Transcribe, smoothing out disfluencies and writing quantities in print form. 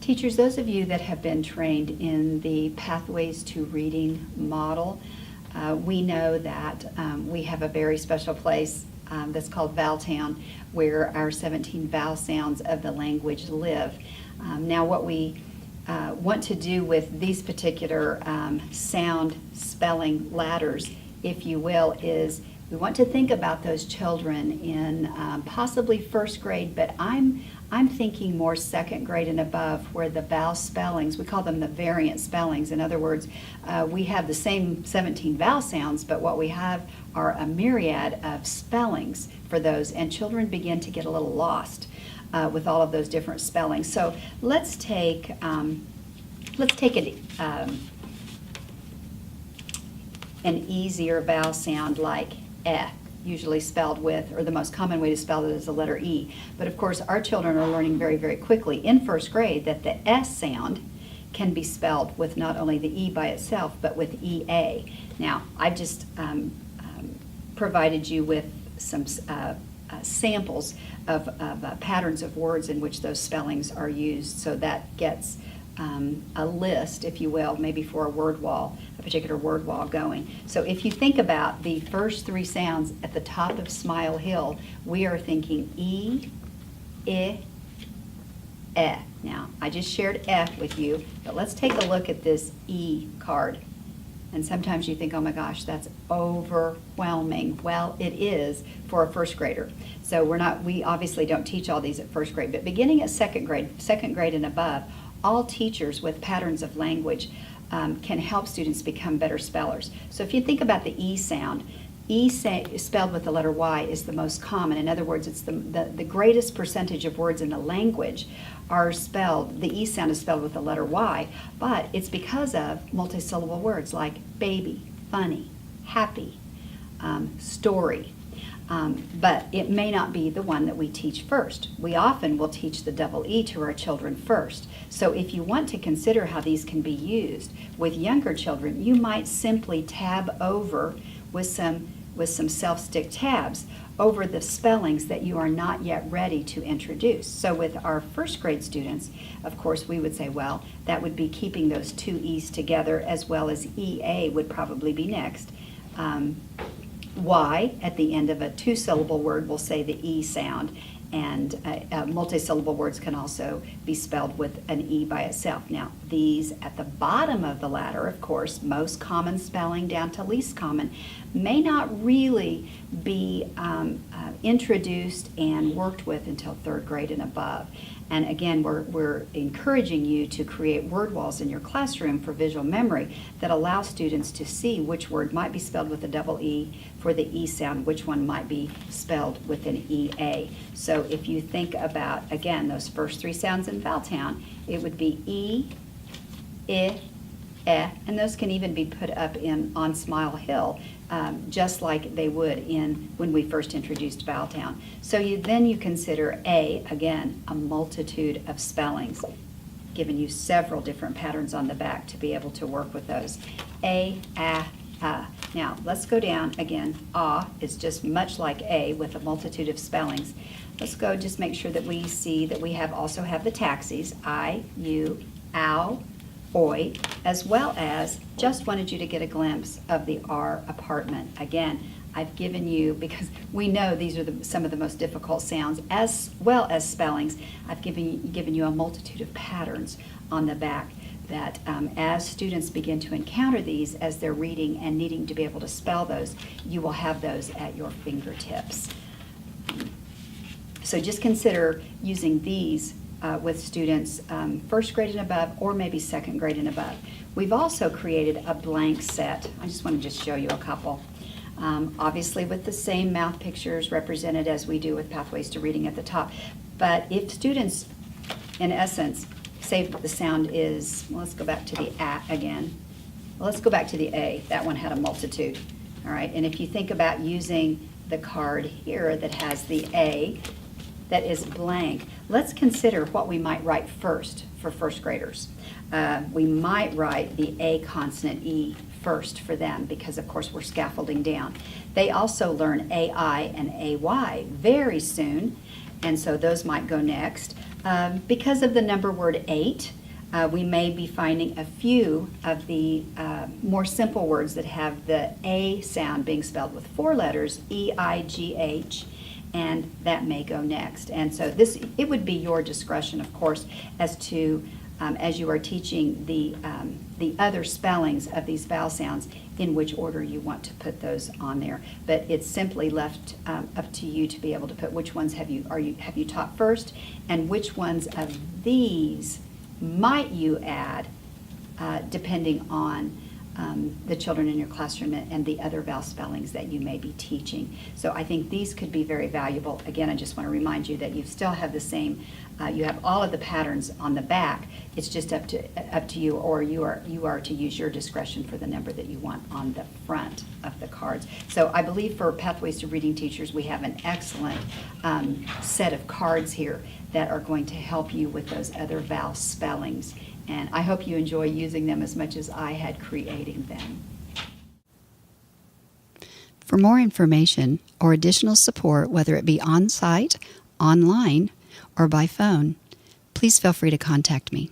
Teachers, those of you that have been trained in the Pathways to Reading model, we know that we have a very special place that's called Vowel Town, where our 17 vowel sounds of the language live. Now what we want to do with these particular sound spelling ladders, if you will, is we want to think about those children in possibly first grade, but I'm thinking more second grade and above, where the vowel spellings, we call them the variant spellings. In other words, we have the same 17 vowel sounds, but what we have are a myriad of spellings for those, and children begin to get a little lost with all of those different spellings. So let's take an easier vowel sound like eh, usually spelled with, or the most common way to spell it is the letter E. But of course, our children are learning very, very quickly in first grade that the S sound can be spelled with not only the E by itself, but with EA. Now, I've just provided you with some samples of patterns of words in which those spellings are used, so that gets a list, if you will, maybe for a word wall, a particular word wall going. So if you think about the first three sounds at the top of Smile Hill, we are thinking E, I, eh. Now, I just shared F with you, but let's take a look at this E card. And sometimes you think, oh my gosh, that's overwhelming. Well, it is for a first grader. So we obviously don't teach all these at first grade, but beginning at second grade and above, all teachers with patterns of language can help students become better spellers. So if you think about the E sound, spelled with the letter Y is the most common. In other words, it's the greatest percentage of words in the language are spelled, the E sound is spelled with the letter Y, but it's because of multisyllable words like baby, funny, happy, story. But it may not be the one that we teach first. We often will teach the double E to our children first. So if you want to consider how these can be used with younger children, you might simply tab over with some self-stick tabs over the spellings that you are not yet ready to introduce. So with our first grade students, of course, we would say, well, that would be keeping those two E's together, as well as EA would probably be next. Y at the end of a two-syllable word will say the E sound, and multisyllable words can also be spelled with an E by itself. Now, these at the bottom of the ladder, of course, most common spelling down to least common, may not really be introduced and worked with until third grade and above. And again, we're encouraging you to create word walls in your classroom for visual memory that allow students to see which word might be spelled with a double E for the E sound, which one might be spelled with an EA. So if you think about, again, those first three sounds in Vowel Town, it would be E, I, eh, and those can even be put up on Smile Hill, just like they would when we first introduced Vowel Town. So then you consider A, again, a multitude of spellings, giving you several different patterns on the back to be able to work with those. A, Now, let's go down again. Ah is just much like A with a multitude of spellings. Let's go just make sure that we see that we also have the taxis, I, you, ow, oi, as well as just wanted you to get a glimpse of the R apartment. Again, I've given you, because we know these are some of the most difficult sounds as well as spellings, I've given you a multitude of patterns on the back that as students begin to encounter these as they're reading and needing to be able to spell those, you will have those at your fingertips. So just consider using these with students first grade and above, or maybe second grade and above. We've also created a blank set. I just want to show you a couple. Obviously with the same mouth pictures represented as we do with Pathways to Reading at the top. But if students, in essence, say the sound is, well, let's go back to the A again. Well, let's go back to the A. That one had a multitude. All right, and if you think about using the card here that has the A, that is blank, let's consider what we might write first for first graders. We might write the A consonant E first for them because, of course, we're scaffolding down. They also learn AI and AY very soon, and so those might go next. Because of the number word 8, we may be finding a few of the more simple words that have the A sound being spelled with 4 letters, E-I-G-H, and that may go next. And so it would be your discretion, of course, as to as you are teaching the other spellings of these vowel sounds, in which order you want to put those on there. But it's simply left up to you to be able to put which ones have you taught first, and which ones of these might you add depending on the children in your classroom and the other vowel spellings that you may be teaching. So I think these could be very valuable. Again, I just want to remind you that you still have the same, you have all of the patterns on the back. It's just up to you, or you are to use your discretion for the number that you want on the front of the cards. So I believe for Pathways to Reading teachers, we have an excellent set of cards here that are going to help you with those other vowel spellings. And I hope you enjoy using them as much as I had creating them. For more information or additional support, whether it be on-site, online, or by phone, please feel free to contact me.